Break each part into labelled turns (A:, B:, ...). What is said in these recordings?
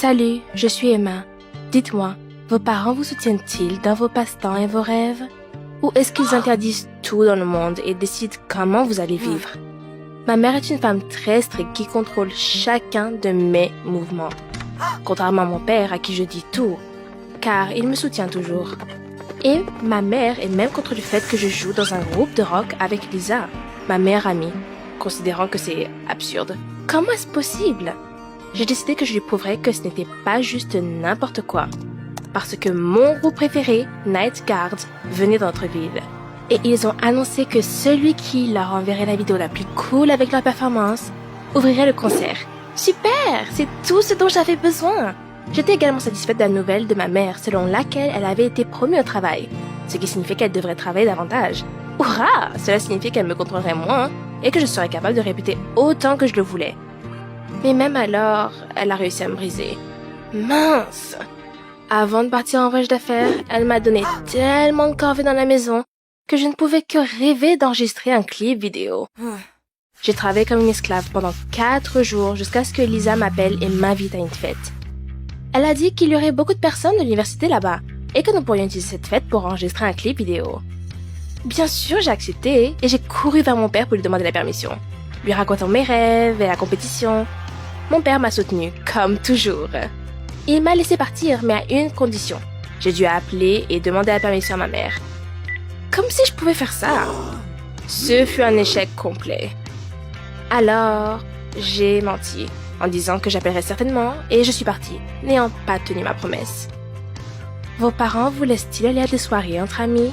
A: Salut, je suis Emma. Dites-moi, vos parents vous soutiennent-ils dans vos passe-temps et vos rêves? Ou est-ce qu'ils interdisent tout dans le monde et décident comment vous allez vivre? Ma mère est une femme très stricte qui contrôle chacun de mes mouvements. Contrairement à mon père à qui je dis tout, car il me soutient toujours. Et ma mère est même contre le fait que je joue dans un groupe de rock avec Lisa, ma meilleure amie, considérant que c'est absurde. Comment est-ce possible? J'ai décidé que je lui prouverais que ce n'était pas juste n'importe quoi. Parce que mon groupe préféré, Night Guard, venait dans notre ville. Et ils ont annoncé que celui qui leur enverrait la vidéo la plus cool avec leur performance ouvrirait le concert. Super! C'est tout ce dont j'avais besoin! J'étais également satisfaite de la nouvelle de ma mère selon laquelle elle avait été promue au travail, ce qui signifiait qu'elle devrait travailler davantage. Hurrah! Cela signifiait qu'elle me contrôlerait moins et que je serais capable de répéter autant que je le voulais. Mais même alors, elle a réussi à me briser. Mince! Avant de partir en voyage d'affaires, elle m'a donné tellement de corvées dans la maison que je ne pouvais que rêver d'enregistrer un clip vidéo. J'ai travaillé comme une esclave pendant 4 jours jusqu'à ce que Lisa m'appelle et m'invite à une fête. Elle a dit qu'il y aurait beaucoup de personnes de l'université là-bas et que nous pourrions utiliser cette fête pour enregistrer un clip vidéo. Bien sûr, j'ai accepté et j'ai couru vers mon père pour lui demander la permission, lui racontant mes rêves et la compétition. Mon père m'a soutenu, comme toujours. Il m'a laissé partir, mais à une condition. J'ai dû appeler et demander la permission à ma mère. Comme si je pouvais faire ça. Ce fut un échec complet. Alors, j'ai menti en disant que j'appellerais certainement et je suis partie, n'ayant pas tenu ma promesse. Vos parents vous laissent-ils aller à des soirées entre amis?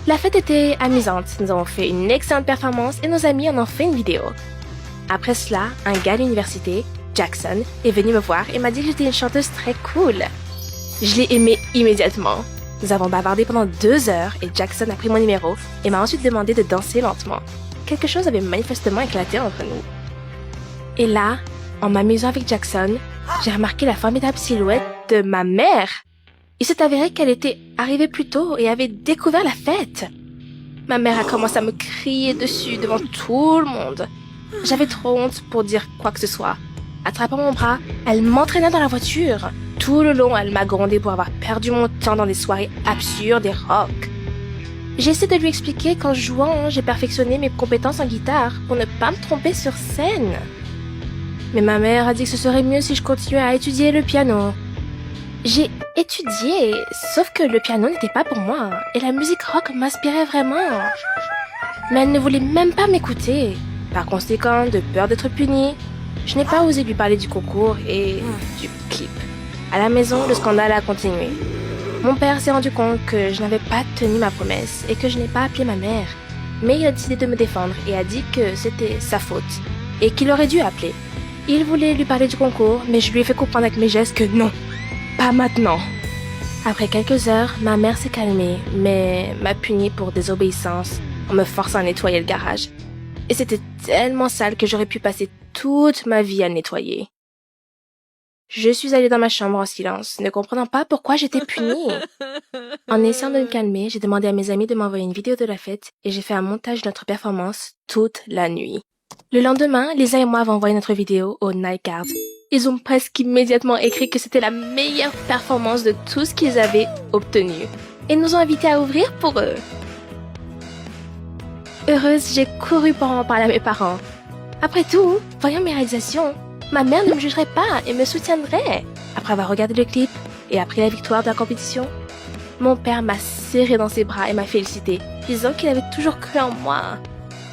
A: La fête était amusante. Nous avons fait une excellente performance et nos amis en ont fait une vidéo. Après cela, un gars de l'université, Jackson, est venu me voir et m'a dit que j'étais une chanteuse très cool. Je l'ai aimé immédiatement. Nous avons bavardé pendant 2 heures et Jackson a pris mon numéro et m'a ensuite demandé de danser lentement. Quelque chose avait manifestement éclaté entre nous. Et là, en m'amusant avec Jackson, j'ai remarqué la formidable silhouette de ma mère. Il s'est avéré qu'elle était arrivée plus tôt et avait découvert la fête. Ma mère a commencé à me crier dessus devant tout le monde. J'avais trop honte pour dire quoi que ce soit. Attrapant mon bras, elle m'entraîna dans la voiture. Tout le long, elle m'a grondé pour avoir perdu mon temps dans des soirées absurdes et rock. J'ai essayé de lui expliquer qu'en jouant, j'ai perfectionné mes compétences en guitare pour ne pas me tromper sur scène. Mais ma mère a dit que ce serait mieux si je continuais à étudier le piano. J'ai étudié, sauf que le piano n'était pas pour moi, et la musique rock m'inspirait vraiment. Mais elle ne voulait même pas m'écouter. Par conséquent, de peur d'être punie, je n'ai pas osé lui parler du concours et du clip. À la maison, le scandale a continué. Mon père s'est rendu compte que je n'avais pas tenu ma promesse et que je n'ai pas appelé ma mère. Mais il a décidé de me défendre et a dit que c'était sa faute et qu'il aurait dû appeler. Il voulait lui parler du concours, mais je lui ai fait comprendre avec mes gestes que non, pas maintenant. Après quelques heures, ma mère s'est calmée, mais m'a punie pour désobéissance en me forçant à nettoyer le garage. Et c'était tellement sale que j'aurais pu passer toute ma vie à le nettoyer. Je suis allée dans ma chambre en silence, ne comprenant pas pourquoi j'étais punie. En essayant de me calmer, j'ai demandé à mes amis de m'envoyer une vidéo de la fête et j'ai fait un montage de notre performance toute la nuit. Le lendemain, Lisa et moi avons envoyé notre vidéo au Night Guard. Ils ont presque immédiatement écrit que c'était la meilleure performance de tout ce qu'ils avaient obtenu et nous ont invités à ouvrir pour eux. Heureuse, j'ai couru pour en parler à mes parents. Après tout, voyant mes réalisations, ma mère ne me jugerait pas et me soutiendrait. Après avoir regardé le clip et après la victoire de la compétition, mon père m'a serré dans ses bras et m'a félicité, disant qu'il avait toujours cru en moi.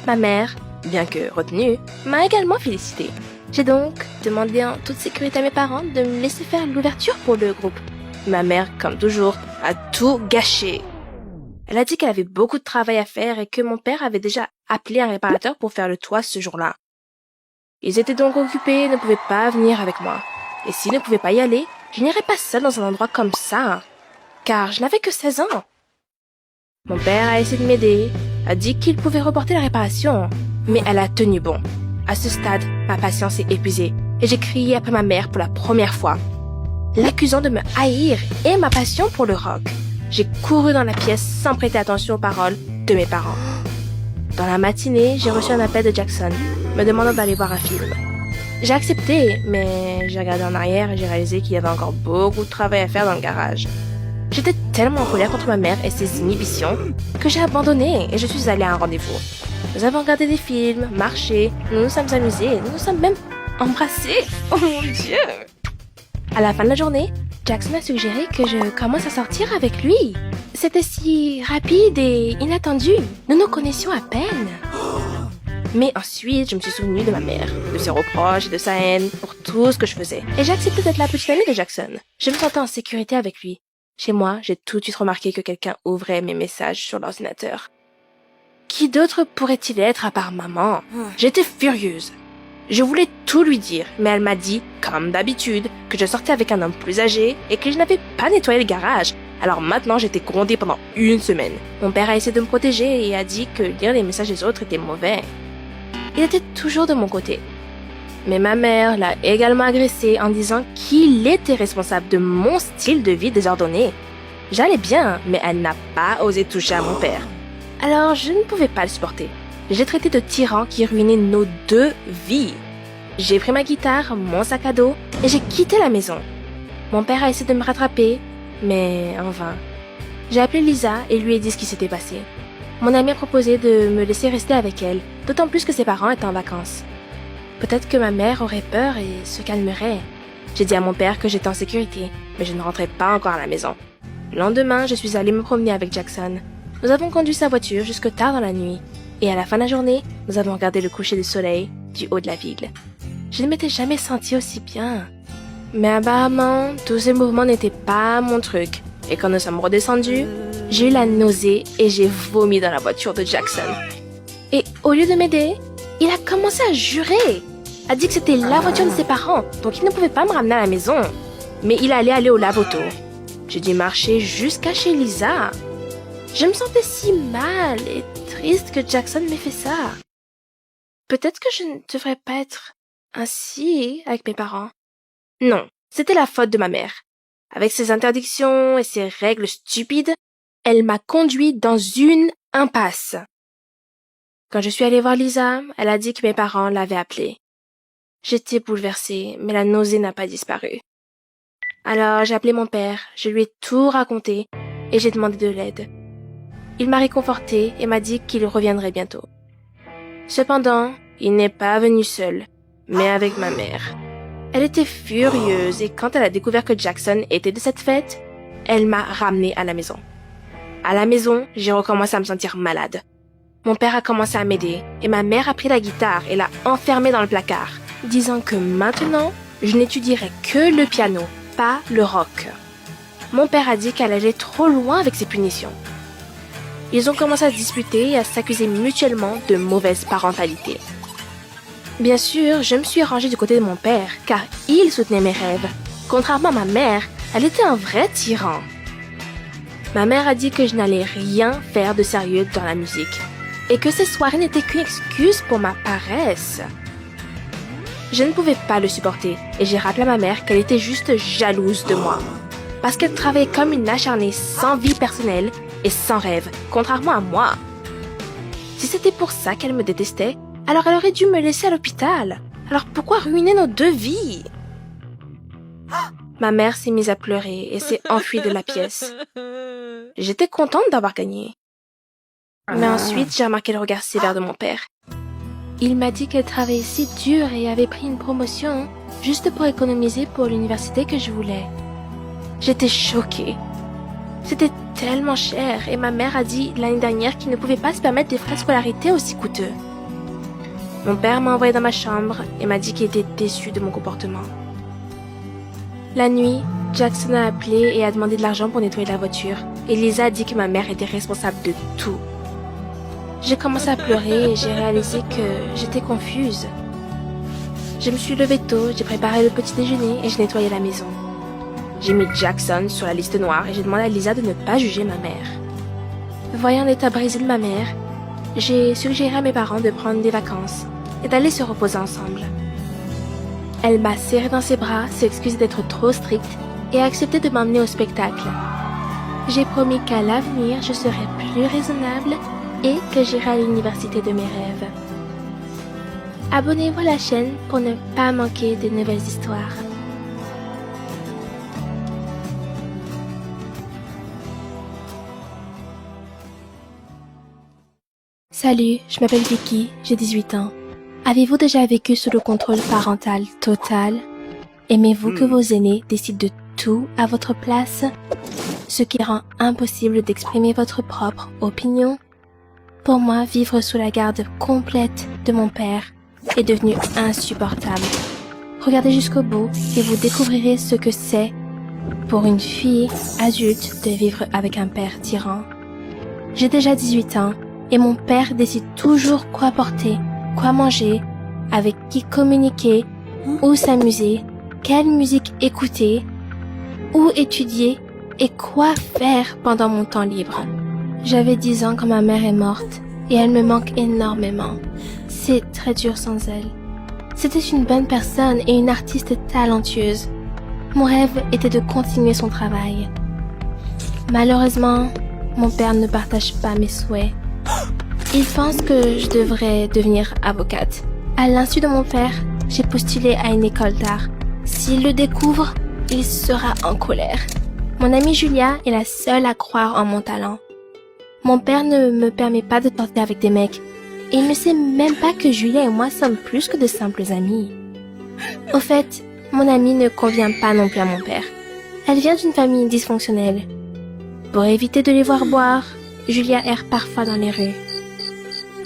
A: Ma mère, bien que retenue, m'a également félicité. J'ai donc demandé en toute sécurité à mes parents de me laisser faire l'ouverture pour le groupe. Ma mère, comme toujours, a tout gâché. Elle a dit qu'elle avait beaucoup de travail à faire et que mon père avait déjà appelé un réparateur pour faire le toit ce jour-là. Ils étaient donc occupés et ne pouvaient pas venir avec moi. Et s'ils ne pouvaient pas y aller, je n'irais pas seule dans un endroit comme ça, car je n'avais que 16 ans. Mon père a essayé de m'aider, a dit qu'il pouvait reporter la réparation, mais elle a tenu bon. À ce stade, ma patience est épuisée et j'ai crié après ma mère pour la première fois, l'accusant de me haïr et ma passion pour le rock. J'ai couru dans la pièce sans prêter attention aux paroles de mes parents. Dans la matinée, j'ai reçu un appel de Jackson, me demandant d'aller voir un film. J'ai accepté, mais j'ai regardé en arrière et j'ai réalisé qu'il y avait encore beaucoup de travail à faire dans le garage. J'étais tellement en colère contre ma mère et ses inhibitions que j'ai abandonné et je suis allée à un rendez-vous. Nous avons regardé des films, marché, nous nous sommes amusés, nous nous sommes même embrassés. Oh mon Dieu! À la fin de la journée, Jackson a suggéré que je commence à sortir avec lui. C'était si rapide et inattendu. Nous nous connaissions à peine. Mais ensuite, je me suis souvenue de ma mère, de ses reproches et de sa haine pour tout ce que je faisais. Et j'ai accepté d'être la petite amie de Jackson. Je me sentais en sécurité avec lui. Chez moi, j'ai tout de suite remarqué que quelqu'un ouvrait mes messages sur l'ordinateur. Qui d'autre pourrait-il être à part maman? J'étais furieuse. Je voulais tout lui dire, mais elle m'a dit, comme d'habitude, que je sortais avec un homme plus âgé et que je n'avais pas nettoyé le garage. Alors maintenant, j'étais grondée pendant 1 semaine. Mon père a essayé de me protéger et a dit que lire les messages des autres était mauvais. Il était toujours de mon côté. Mais ma mère l'a également agressé en disant qu'il était responsable de mon style de vie désordonné. J'allais bien, mais elle n'a pas osé toucher à mon père. Alors je ne pouvais pas le supporter. J'ai traité de tyran qui ruinait nos 2 vies. J'ai pris ma guitare, mon sac à dos et j'ai quitté la maison. Mon père a essayé de me rattraper, mais en vain. J'ai appelé Lisa et lui ai dit ce qui s'était passé. Mon amie a proposé de me laisser rester avec elle, d'autant plus que ses parents étaient en vacances. Peut-être que ma mère aurait peur et se calmerait. J'ai dit à mon père que j'étais en sécurité, mais je ne rentrais pas encore à la maison. Le lendemain, je suis allée me promener avec Jackson. Nous avons conduit sa voiture jusque tard dans la nuit. Et à la fin de la journée, nous avons regardé le coucher du soleil du haut de la ville. Je ne m'étais jamais sentie aussi bien. Mais apparemment, tous ces mouvements n'étaient pas mon truc. Et quand nous sommes redescendus, j'ai eu la nausée et j'ai vomi dans la voiture de Jackson. Et au lieu de m'aider, il a commencé à jurer. A dit que c'était la voiture de ses parents, donc il ne pouvait pas me ramener à la maison. Mais il allait aller au lave-auto. J'ai dû marcher jusqu'à chez Lisa. Je me sentais si mal et triste que Jackson m'ait fait ça. Peut-être que je ne devrais pas être ainsi avec mes parents. Non, c'était la faute de ma mère. Avec ses interdictions et ses règles stupides, elle m'a conduit dans une impasse. Quand je suis allée voir Lisa, elle a dit que mes parents l'avaient appelée. J'étais bouleversée, mais la nausée n'a pas disparu. Alors j'ai appelé mon père, je lui ai tout raconté et j'ai demandé de l'aide. Il m'a réconfortée et m'a dit qu'il reviendrait bientôt. Cependant, il n'est pas venu seul, mais avec ma mère. Elle était furieuse et quand elle a découvert que Jackson était de cette fête, elle m'a ramenée à la maison. À la maison, j'ai recommencé à me sentir malade. Mon père a commencé à m'aider et ma mère a pris la guitare et l'a enfermée dans le placard, disant que maintenant, je n'étudierais que le piano, pas le rock. Mon père a dit qu'elle allait trop loin avec ses punitions. Ils ont commencé à se disputer et à s'accuser mutuellement de mauvaise parentalité. Bien sûr, je me suis rangée du côté de mon père, car il soutenait mes rêves. Contrairement à ma mère, elle était un vrai tyran. Ma mère a dit que je n'allais rien faire de sérieux dans la musique, et que ces soirées n'étaient qu'une excuse pour ma paresse. Je ne pouvais pas le supporter, et j'ai rappelé à ma mère qu'elle était juste jalouse de moi, parce qu'elle travaillait comme une acharnée sans vie personnelle et sans rêve, contrairement à moi. Si c'était pour ça qu'elle me détestait, alors elle aurait dû me laisser à l'hôpital. Alors pourquoi ruiner nos 2 vies? Ma mère s'est mise à pleurer et s'est enfuie de la pièce. J'étais contente d'avoir gagné. Mais ensuite, j'ai remarqué le regard sévère de mon père. Il m'a dit qu'elle travaillait si dur et avait pris une promotion juste pour économiser pour l'université que je voulais. J'étais choquée. C'était tellement cher et ma mère a dit l'année dernière qu'il ne pouvait pas se permettre des frais de scolarité aussi coûteux. Mon père m'a envoyé dans ma chambre et m'a dit qu'il était déçu de mon comportement. La nuit, Jackson a appelé et a demandé de l'argent pour nettoyer la voiture et Lisa a dit que ma mère était responsable de tout. J'ai commencé à pleurer et j'ai réalisé que j'étais confuse. Je me suis levée tôt, j'ai préparé le petit déjeuner et j'ai nettoyé la maison. J'ai mis Jackson sur la liste noire et j'ai demandé à Lisa de ne pas juger ma mère. Voyant l'état brisé de ma mère, j'ai suggéré à mes parents de prendre des vacances et d'aller se reposer ensemble. Elle m'a serré dans ses bras, s'est excusée d'être trop stricte et a accepté de m'emmener au spectacle. J'ai promis qu'à l'avenir, je serai plus raisonnable et que j'irai à l'université de mes rêves. Abonnez-vous à la chaîne pour ne pas manquer de nouvelles histoires. Salut, je m'appelle Vicky, j'ai 18 ans. Avez-vous déjà vécu sous le contrôle parental total? Aimez-vous que vos aînés décident de tout à votre place, ce qui rend impossible d'exprimer votre propre opinion? Pour moi, vivre sous la garde complète de mon père est devenu insupportable. Regardez jusqu'au bout et vous découvrirez ce que c'est pour une fille adulte de vivre avec un père tyran. J'ai déjà 18 ans et mon père décide toujours quoi porter, quoi manger, avec qui communiquer, où s'amuser, quelle musique écouter, où étudier et quoi faire pendant mon temps libre. J'avais 10 ans quand ma mère est morte et elle me manque énormément. C'est très dur sans elle. C'était une bonne personne et une artiste talentueuse. Mon rêve était de continuer son travail. Malheureusement, mon père ne partage pas mes souhaits. Il pense que je devrais devenir avocate. À l'insu de mon père, j'ai postulé à une école d'art. S'il le découvre, il sera en colère. Mon amie Julia est la seule à croire en mon talent. Mon père ne me permet pas de sortir avec des mecs. Et il ne sait même pas que Julia et moi sommes plus que de simples amis. Au fait, mon amie ne convient pas non plus à mon père. Elle vient d'une famille dysfonctionnelle. Pour éviter de les voir boire, Julia erre parfois dans les rues.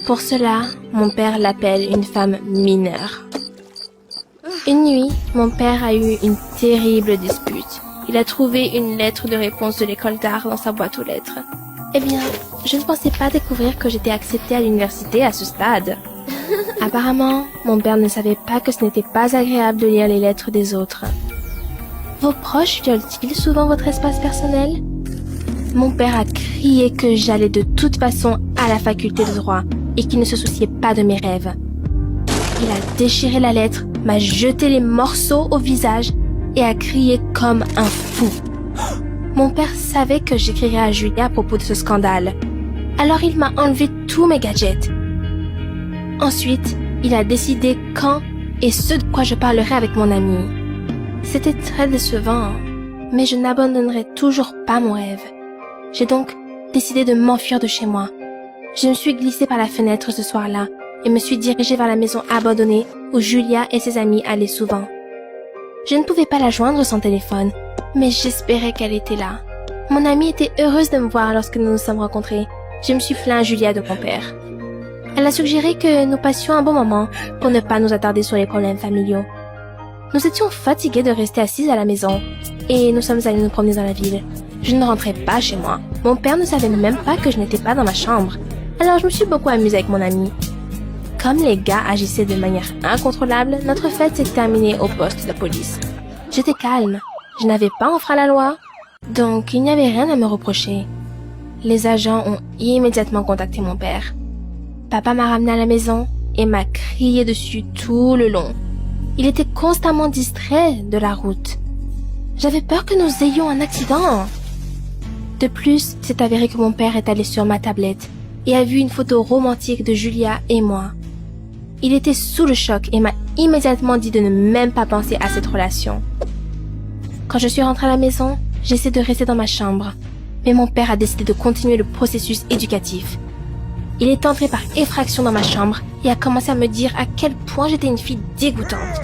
A: Pour cela, mon père l'appelle une femme mineure. Une nuit, mon père a eu une terrible dispute. Il a trouvé une lettre de réponse de l'école d'art dans sa boîte aux lettres. Eh bien, je ne pensais pas découvrir que j'étais acceptée à l'université à ce stade. Apparemment, mon père ne savait pas que ce n'était pas agréable de lire les lettres des autres. Vos proches violent-ils souvent votre espace personnel? Mon père a crié que j'allais de toute façon à la faculté de droit et qu'il ne se souciait pas de mes rêves. Il a déchiré la lettre, m'a jeté les morceaux au visage et a crié comme un fou. Mon père savait que j'écrirais à Julia à propos de ce scandale. Alors il m'a enlevé tous mes gadgets. Ensuite, il a décidé quand et ce de quoi je parlerai avec mon ami. C'était très décevant, mais je n'abandonnerai toujours pas mon rêve. J'ai donc décidé de m'enfuir de chez moi. Je me suis glissée par la fenêtre ce soir-là et me suis dirigée vers la maison abandonnée où Julia et ses amis allaient souvent. Je ne pouvais pas la joindre sans téléphone, mais j'espérais qu'elle était là. Mon amie était heureuse de me voir lorsque nous nous sommes rencontrés. Je me suis plaint à Julia de mon père. Elle a suggéré que nous passions un bon moment pour ne pas nous attarder sur les problèmes familiaux. Nous étions fatigués de rester assises à la maison et nous sommes allés nous promener dans la ville. Je ne rentrais pas chez moi. Mon père ne savait même pas que je n'étais pas dans ma chambre. Alors je me suis beaucoup amusée avec mon amie. Comme les gars agissaient de manière incontrôlable, notre fête s'est terminée au poste de police. J'étais calme. Je n'avais pas enfreint la loi, donc il n'y avait rien à me reprocher. Les agents ont immédiatement contacté mon père. Papa m'a ramené à la maison et m'a crié dessus tout le long. Il était constamment distrait de la route. J'avais peur que nous ayons un accident. De plus, c'est avéré que mon père est allé sur ma tablette et a vu une photo romantique de Julia et moi. Il était sous le choc et m'a immédiatement dit de ne même pas penser à cette relation. Quand je suis rentrée à la maison, j'essaie de rester dans ma chambre, mais mon père a décidé de continuer le processus éducatif. Il est entré par effraction dans ma chambre et a commencé à me dire à quel point j'étais une fille dégoûtante.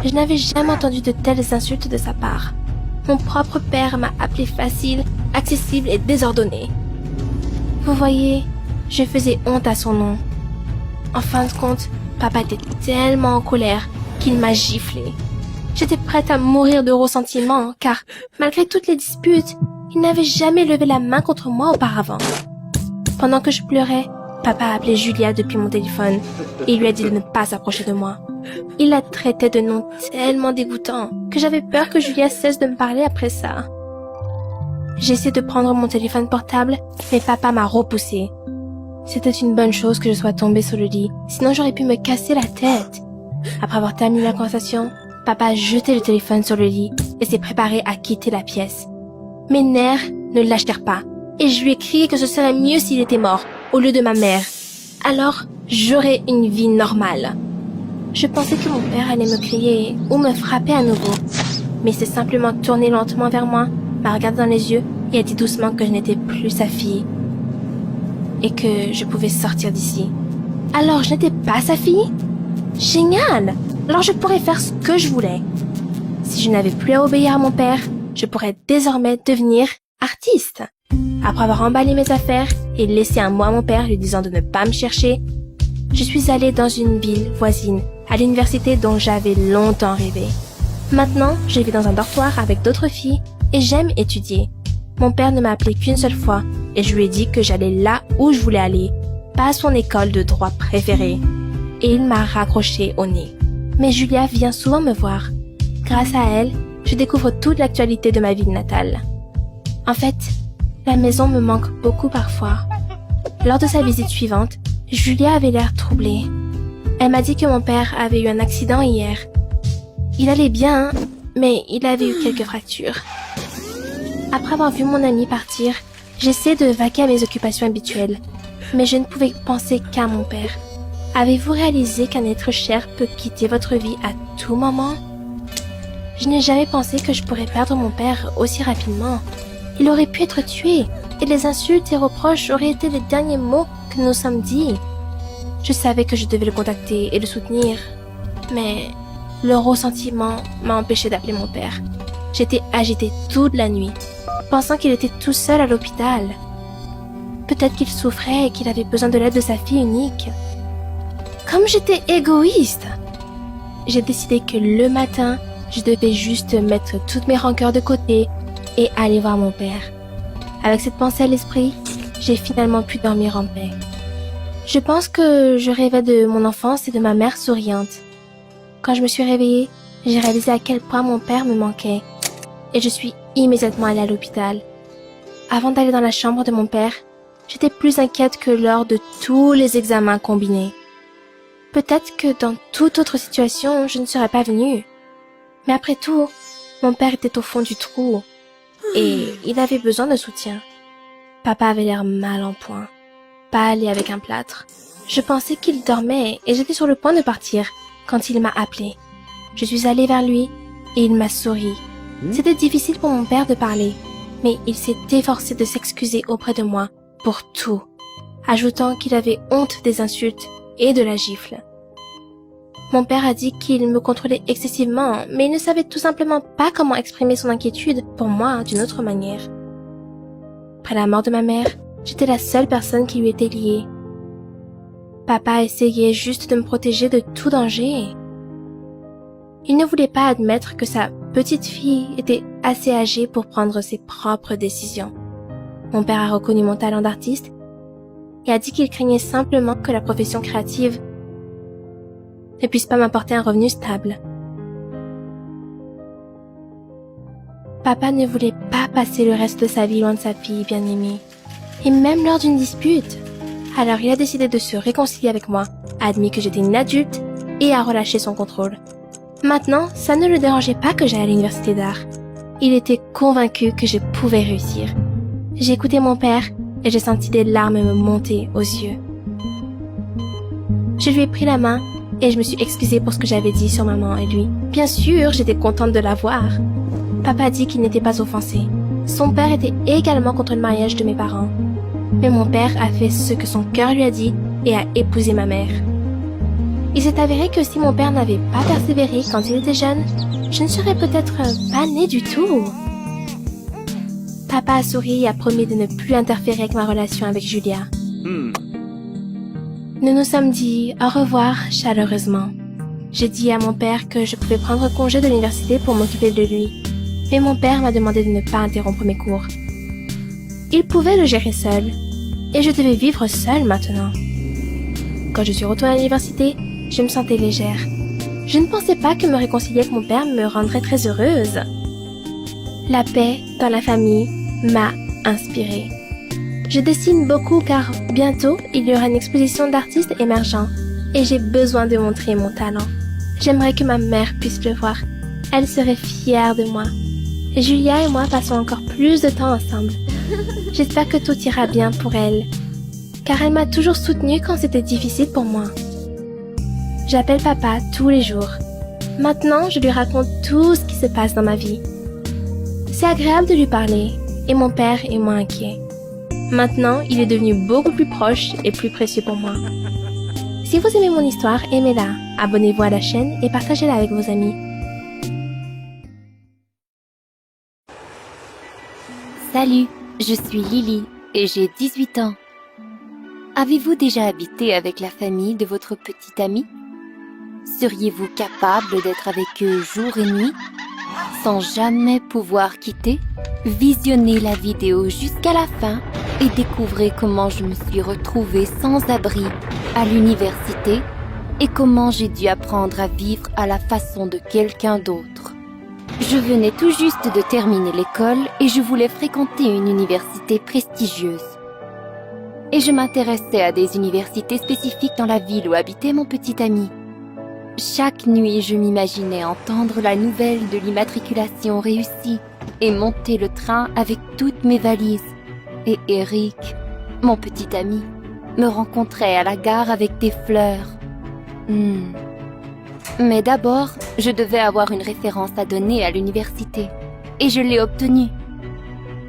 A: Je n'avais jamais entendu de telles insultes de sa part. Mon propre père m'a appelée facile, accessible et désordonnée. Vous voyez, je faisais honte à son nom. En fin de compte, papa était tellement en colère qu'il m'a giflée. J'étais prête à mourir de ressentiment car, malgré toutes les disputes, il n'avait jamais levé la main contre moi auparavant. Pendant que je pleurais, papa a appelé Julia depuis mon téléphone et lui a dit de ne pas s'approcher de moi. Il la traitait de noms tellement dégoûtants que j'avais peur que Julia cesse de me parler après ça. J'essaie de prendre mon téléphone portable, mais papa m'a repoussé. C'était une bonne chose que je sois tombée sur le lit, sinon j'aurais pu me casser la tête. Après avoir terminé la conversation, papa a jeté le téléphone sur le lit et s'est préparé à quitter la pièce. Mes nerfs ne lâchèrent pas et je lui ai crié que ce serait mieux s'il était mort au lieu de ma mère. Alors, j'aurais une vie normale. Je pensais que mon père allait me crier ou me frapper à nouveau. Mais il s'est simplement tourné lentement vers moi, m'a regardé dans les yeux et a dit doucement que je n'étais plus sa fille et que je pouvais sortir d'ici. Alors je n'étais pas sa fille? Génial! Alors je pourrais faire ce que je voulais. Si je n'avais plus à obéir à mon père, je pourrais désormais devenir artiste. Après avoir emballé mes affaires et laissé un mot à mon père lui disant de ne pas me chercher, je suis allée dans une ville voisine, à l'université dont j'avais longtemps rêvé. Maintenant, je vis dans un dortoir avec d'autres filles et j'aime étudier. Mon père ne m'a appelé qu'une seule fois et je lui ai dit que j'allais là où je voulais aller, pas à son école de droit préférée. Et il m'a raccroché au nez. Mais Julia vient souvent me voir. Grâce à elle, je découvre toute l'actualité de ma ville natale. En fait, la maison me manque beaucoup parfois. Lors de sa visite suivante, Julia avait l'air troublée. Elle m'a dit que mon père avait eu un accident hier. Il allait bien, mais il avait eu quelques fractures. Après avoir vu mon ami partir, j'essaie de vaquer à mes occupations habituelles, mais je ne pouvais penser qu'à mon père. Avez-vous réalisé qu'un être cher peut quitter votre vie à tout moment? Je n'ai jamais pensé que je pourrais perdre mon père aussi rapidement. Il aurait pu être tué, et les insultes et reproches auraient été les derniers mots que nous nous sommes dit. Je savais que je devais le contacter et le soutenir, mais le ressentiment m'a empêché d'appeler mon père. J'étais agitée toute la nuit, pensant qu'il était tout seul à l'hôpital. Peut-être qu'il souffrait et qu'il avait besoin de l'aide de sa fille unique. Comme j'étais égoïste! J'ai décidé que le matin, je devais juste mettre toutes mes rancœurs de côté et aller voir mon père. Avec cette pensée à l'esprit, j'ai finalement pu dormir en paix. Je pense que je rêvais de mon enfance et de ma mère souriante. Quand je me suis réveillée, j'ai réalisé à quel point mon père me manquait et je suis immédiatement allée à l'hôpital. Avant d'aller dans la chambre de mon père, j'étais plus inquiète que lors de tous les examens combinés. Peut-être que dans toute autre situation, je ne serais pas venue. Mais après tout, mon père était au fond du trou et il avait besoin de soutien. Papa avait l'air mal en point, pâle et avec un plâtre. Je pensais qu'il dormait et j'étais sur le point de partir quand il m'a appelée. Je suis allée vers lui et il m'a souri. C'était difficile pour mon père de parler, mais il s'est efforcé de s'excuser auprès de moi pour tout, ajoutant qu'il avait honte des insultes et de la gifle. Mon père a dit qu'il me contrôlait excessivement, mais il ne savait tout simplement pas comment exprimer son inquiétude pour moi d'une autre manière. Après la mort de ma mère, j'étais la seule personne qui lui était liée. Papa essayait juste de me protéger de tout danger. Il ne voulait pas admettre que sa petite fille était assez âgée pour prendre ses propres décisions. Mon père a reconnu mon talent d'artiste et a dit qu'il craignait simplement que la profession créative ne puisse pas m'apporter un revenu stable. Papa ne voulait pas passer le reste de sa vie loin de sa fille bien-aimée, et même lors d'une dispute. Alors il a décidé de se réconcilier avec moi, a admis que j'étais une adulte et a relâché son contrôle. Maintenant, ça ne le dérangeait pas que j'aille à l'université d'art. Il était convaincu que je pouvais réussir. J'ai écouté mon père et j'ai senti des larmes me monter aux yeux. Je lui ai pris la main et je me suis excusée pour ce que j'avais dit sur maman et lui. Bien sûr, j'étais contente de la voir. Papa a dit qu'il n'était pas offensé. Son père était également contre le mariage de mes parents. Mais mon père a fait ce que son cœur lui a dit et a épousé ma mère. Il s'est avéré que si mon père n'avait pas persévéré quand il était jeune, je ne serais peut-être pas née du tout. Papa a souri et a promis de ne plus interférer avec ma relation avec Julia. Nous nous sommes dit au revoir chaleureusement. J'ai dit à mon père que je pouvais prendre congé de l'université pour m'occuper de lui. Mais mon père m'a demandé de ne pas interrompre mes cours. Il pouvait le gérer seul, et je devais vivre seule maintenant. Quand je suis retournée à l'université, je me sentais légère. Je ne pensais pas que me réconcilier avec mon père me rendrait très heureuse. La paix dans la famille m'a inspirée. Je dessine beaucoup car bientôt il y aura une exposition d'artistes émergents et j'ai besoin de montrer mon talent. J'aimerais que ma mère puisse le voir. Elle serait fière de moi. Et Julia et moi passons encore plus de temps ensemble. J'espère que tout ira bien pour elle, car elle m'a toujours soutenue quand c'était difficile pour moi. J'appelle papa tous les jours. Maintenant, je lui raconte tout ce qui se passe dans ma vie. C'est agréable de lui parler et mon père est moins inquiet. Maintenant, il est devenu beaucoup plus proche et plus précieux pour moi. Si vous aimez mon histoire, aimez-la, abonnez-vous à la chaîne et partagez-la avec vos amis.
B: Salut, je suis Lily et j'ai 18 ans. Avez-vous déjà habité avec la famille de votre petite amie? Seriez-vous capable d'être avec eux jour et nuit, sans jamais pouvoir quitter? Visionnez la vidéo jusqu'à la fin et découvrez comment je me suis retrouvée sans abri à l'université et comment j'ai dû apprendre à vivre à la façon de quelqu'un d'autre. Je venais tout juste de terminer l'école et je voulais fréquenter une université prestigieuse. Et je m'intéressais à des universités spécifiques dans la ville où habitait mon petit ami. Chaque nuit, je m'imaginais entendre la nouvelle de l'immatriculation réussie et monter le train avec toutes mes valises. Et Eric, mon petit ami, me rencontrait à la gare avec des fleurs. Mais d'abord, je devais avoir une référence à donner à l'université. Et je l'ai obtenue.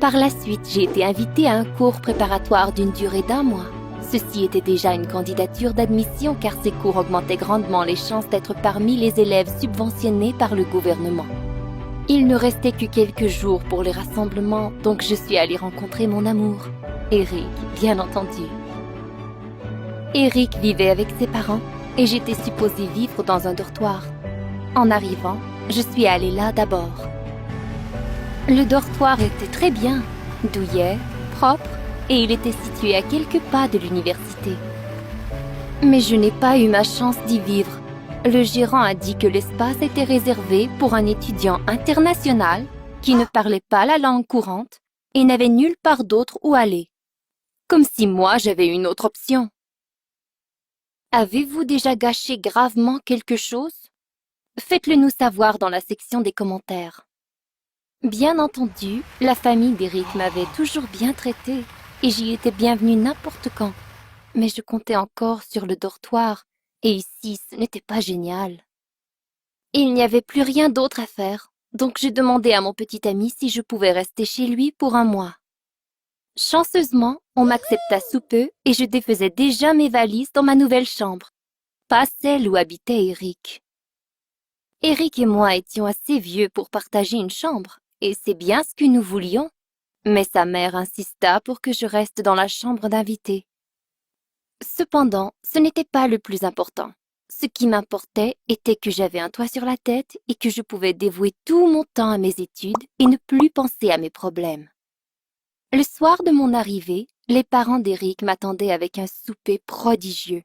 B: Par la suite, j'ai été invitée à un cours préparatoire d'une durée d'1 mois. Ceci était déjà une candidature d'admission car ces cours augmentaient grandement les chances d'être parmi les élèves subventionnés par le gouvernement. Il ne restait que quelques jours pour les rassemblements, donc je suis allée rencontrer mon amour, Eric, bien entendu. Eric vivait avec ses parents et j'étais supposée vivre dans un dortoir. En arrivant, je suis allée là d'abord. Le dortoir était très bien, douillet, propre, et il était situé à quelques pas de l'université. Mais je n'ai pas eu ma chance d'y vivre. Le gérant a dit que l'espace était réservé pour un étudiant international qui ne parlait pas la langue courante et n'avait nulle part d'autre où aller. Comme si moi j'avais une autre option. Avez-vous déjà gâché gravement quelque chose? Faites-le nous savoir dans la section des commentaires. Bien entendu, la famille d'Eric m'avait toujours bien traitée et j'y étais bienvenue n'importe quand. Mais je comptais encore sur le dortoir et ici, ce n'était pas génial. Il n'y avait plus rien d'autre à faire, donc j'ai demandé à mon petit ami si je pouvais rester chez lui pour 1 mois. Chanceusement, on m'accepta sous peu et je défaisais déjà mes valises dans ma nouvelle chambre, pas celle où habitait Eric. Eric et moi étions assez vieux pour partager une chambre, et c'est bien ce que nous voulions. Mais sa mère insista pour que je reste dans la chambre d'invité. Cependant, ce n'était pas le plus important. Ce qui m'importait était que j'avais un toit sur la tête et que je pouvais dévouer tout mon temps à mes études et ne plus penser à mes problèmes. Le soir de mon arrivée, les parents d'Eric m'attendaient avec un souper prodigieux.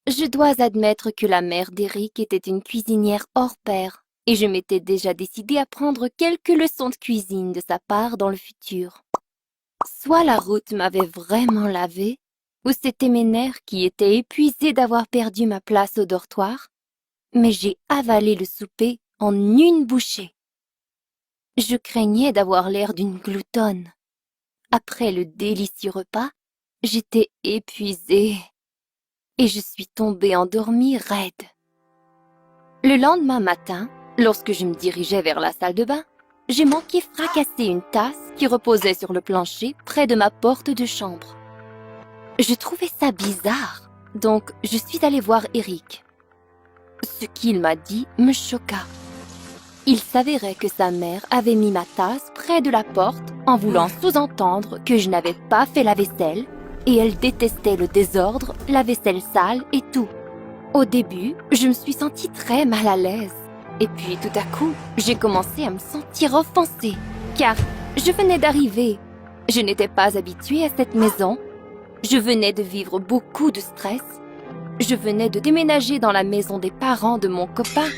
B: Je dois admettre que la mère d'Eric était une cuisinière hors pair. Et je m'étais déjà décidée à prendre quelques leçons de cuisine de sa part dans le futur. Soit la route m'avait vraiment lavée, ou c'étaient mes nerfs qui étaient épuisés d'avoir perdu ma place au dortoir, mais j'ai avalé le souper en une bouchée. Je craignais d'avoir l'air d'une gloutonne. Après le délicieux repas, j'étais épuisée et je suis tombée endormie raide. Le lendemain matin, lorsque je me dirigeais vers la salle de bain, j'ai manqué fracasser une tasse qui reposait sur le plancher près de ma porte de chambre. Je trouvais ça bizarre, donc je suis allée voir Eric. Ce qu'il m'a dit me choqua. Il s'avérait que sa mère avait mis ma tasse près de la porte en voulant sous-entendre que je n'avais pas fait la vaisselle et elle détestait le désordre, la vaisselle sale et tout. Au début, je me suis sentie très mal à l'aise. Et puis tout à coup, j'ai commencé à me sentir offensée, car je venais d'arriver. Je n'étais pas habituée à cette maison. Je venais de vivre beaucoup de stress. Je venais de déménager dans la maison des parents de mon copain,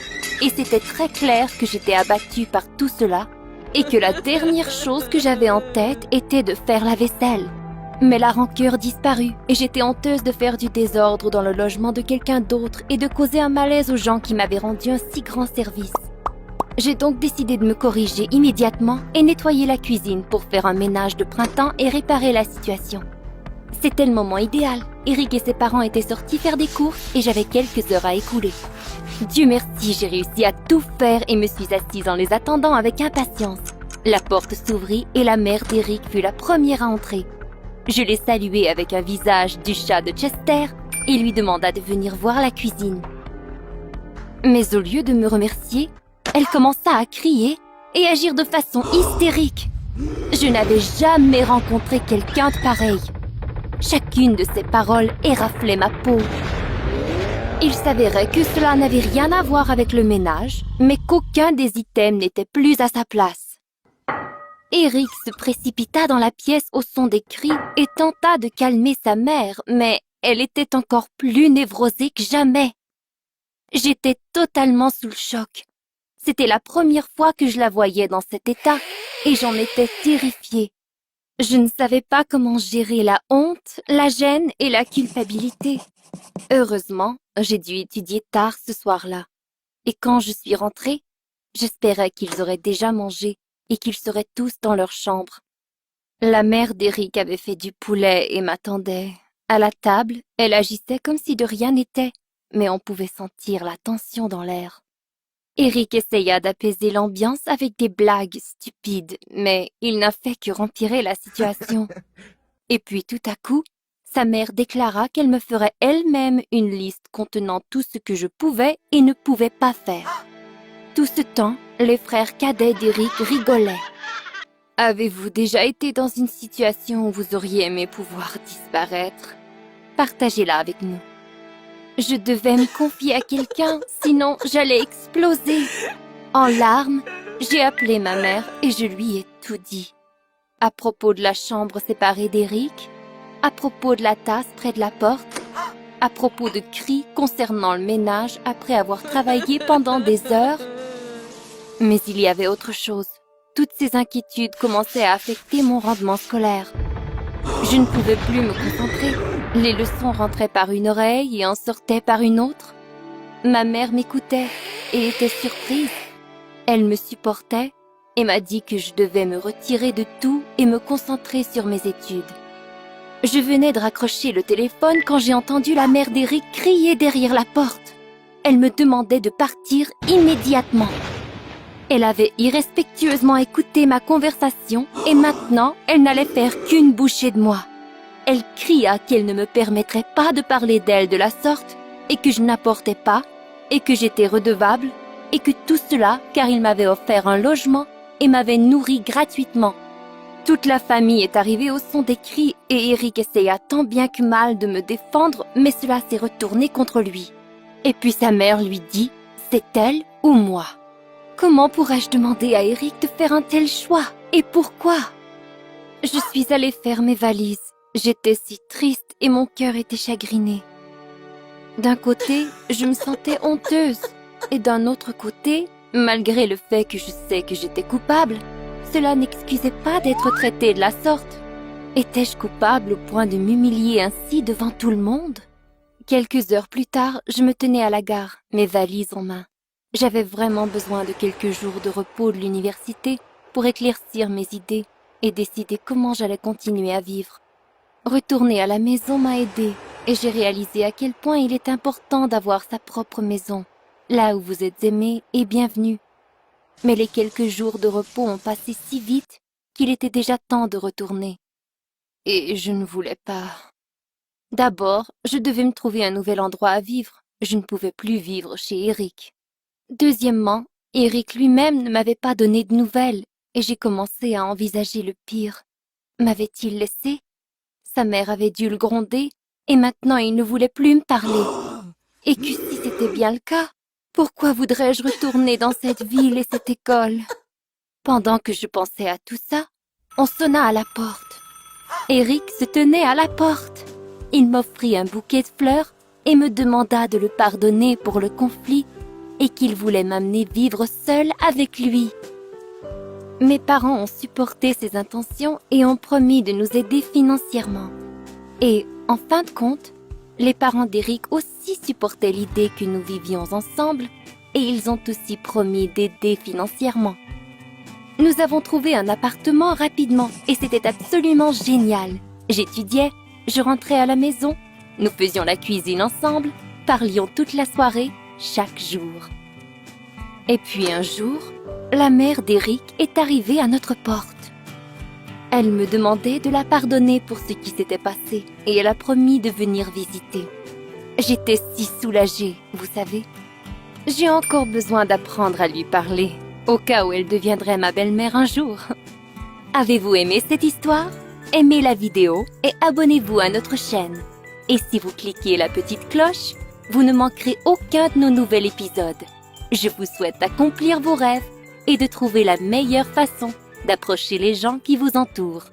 B: et c'était très clair que j'étais abattue par tout cela, et que la dernière chose que j'avais en tête était de faire la vaisselle. Mais la rancœur disparut et j'étais honteuse de faire du désordre dans le logement de quelqu'un d'autre et de causer un malaise aux gens qui m'avaient rendu un si grand service. J'ai donc décidé de me corriger immédiatement et nettoyer la cuisine pour faire un ménage de printemps et réparer la situation. C'était le moment idéal. Eric et ses parents étaient sortis faire des courses et j'avais quelques heures à écouler. Dieu merci, j'ai réussi à tout faire et me suis assise en les attendant avec impatience. La porte s'ouvrit et la mère d'Eric fut la première à entrer. Je l'ai saluée avec un visage du chat de Chester et lui demanda de venir voir la cuisine. Mais au lieu de me remercier, elle commença à crier et agir de façon hystérique. Je n'avais jamais rencontré quelqu'un de pareil. Chacune de ses paroles éraflait ma peau. Il s'avérait que cela n'avait rien à voir avec le ménage, mais qu'aucun des items n'était plus à sa place. Eric se précipita dans la pièce au son des cris et tenta de calmer sa mère, mais elle était encore plus névrosée que jamais. J'étais totalement sous le choc. C'était la première fois que je la voyais dans cet état et j'en étais terrifiée. Je ne savais pas comment gérer la honte, la gêne et la culpabilité. Heureusement, j'ai dû étudier tard ce soir-là. Et quand je suis rentrée, j'espérais qu'ils auraient déjà mangé et qu'ils seraient tous dans leur chambre. La mère d'Eric avait fait du poulet et m'attendait. À la table, elle agissait comme si de rien n'était, mais on pouvait sentir la tension dans l'air. Eric essaya d'apaiser l'ambiance avec des blagues stupides, mais il n'a fait que empirer la situation. Et puis tout à coup, sa mère déclara qu'elle me ferait elle-même une liste contenant tout ce que je pouvais et ne pouvais pas faire. Tout ce temps, les frères cadets d'Eric rigolaient. « Avez-vous déjà été dans une situation où vous auriez aimé pouvoir disparaître? Partagez-la avec nous. » Je devais me confier à quelqu'un, sinon j'allais exploser. En larmes, j'ai appelé ma mère et je lui ai tout dit. À propos de la chambre séparée d'Eric, à propos de la tasse près de la porte, à propos de cris concernant le ménage après avoir travaillé pendant des heures. Mais il y avait autre chose. Toutes ces inquiétudes commençaient à affecter mon rendement scolaire. Je ne pouvais plus me concentrer. Les leçons rentraient par une oreille et en sortaient par une autre. Ma mère m'écoutait et était surprise. Elle me supportait et m'a dit que je devais me retirer de tout et me concentrer sur mes études. Je venais de raccrocher le téléphone quand j'ai entendu la mère d'Eric crier derrière la porte. Elle me demandait de partir immédiatement. Elle avait irrespectueusement écouté ma conversation et maintenant, elle n'allait faire qu'une bouchée de moi. Elle cria qu'elle ne me permettrait pas de parler d'elle de la sorte et que je n'apportais pas et que j'étais redevable et que tout cela car il m'avait offert un logement et m'avait nourri gratuitement. Toute la famille est arrivée au son des cris et Eric essaya tant bien que mal de me défendre, mais cela s'est retourné contre lui. Et puis sa mère lui dit « C'est elle ou moi ?» Comment pourrais-je demander à Eric de faire un tel choix? Et pourquoi? Je suis allée faire mes valises. J'étais si triste et mon cœur était chagriné. D'un côté, je me sentais honteuse. Et d'un autre côté, malgré le fait que je sais que j'étais coupable, cela n'excusait pas d'être traitée de la sorte. Étais-je coupable au point de m'humilier ainsi devant tout le monde? Quelques heures plus tard, je me tenais à la gare, mes valises en main. J'avais vraiment besoin de quelques jours de repos de l'université pour éclaircir mes idées et décider comment j'allais continuer à vivre. Retourner à la maison m'a aidée et j'ai réalisé à quel point il est important d'avoir sa propre maison, là où vous êtes aimé et bienvenu. Mais les quelques jours de repos ont passé si vite qu'il était déjà temps de retourner. Et je ne voulais pas. D'abord, je devais me trouver un nouvel endroit à vivre. Je ne pouvais plus vivre chez Eric. Deuxièmement, Eric lui-même ne m'avait pas donné de nouvelles et j'ai commencé à envisager le pire. M'avait-il laissé? Sa mère avait dû le gronder et maintenant il ne voulait plus me parler. Et que si c'était bien le cas, pourquoi voudrais-je retourner dans cette ville et cette école? Pendant que je pensais à tout ça, on sonna à la porte. Eric se tenait à la porte. Il m'offrit un bouquet de fleurs et me demanda de le pardonner pour le conflit et qu'il voulait m'amener vivre seule avec lui. Mes parents ont supporté ses intentions et ont promis de nous aider financièrement. Et, en fin de compte, les parents d'Eric aussi supportaient l'idée que nous vivions ensemble et ils ont aussi promis d'aider financièrement. Nous avons trouvé un appartement rapidement et c'était absolument génial. J'étudiais Je rentrais à la maison, nous faisions la cuisine ensemble, parlions toute la soirée, chaque jour. Et puis un jour, la mère d'Eric est arrivée à notre porte. Elle me demandait de la pardonner pour ce qui s'était passé et elle a promis de venir visiter. J'étais si soulagée, vous savez. J'ai encore besoin d'apprendre à lui parler, au cas où elle deviendrait ma belle-mère un jour. Avez-vous aimé cette histoire? Aimez la vidéo et abonnez-vous à notre chaîne. Et si vous cliquez la petite cloche, vous ne manquerez aucun de nos nouveaux épisodes. Je vous souhaite d'accomplir vos rêves et de trouver la meilleure façon d'approcher les gens qui vous entourent.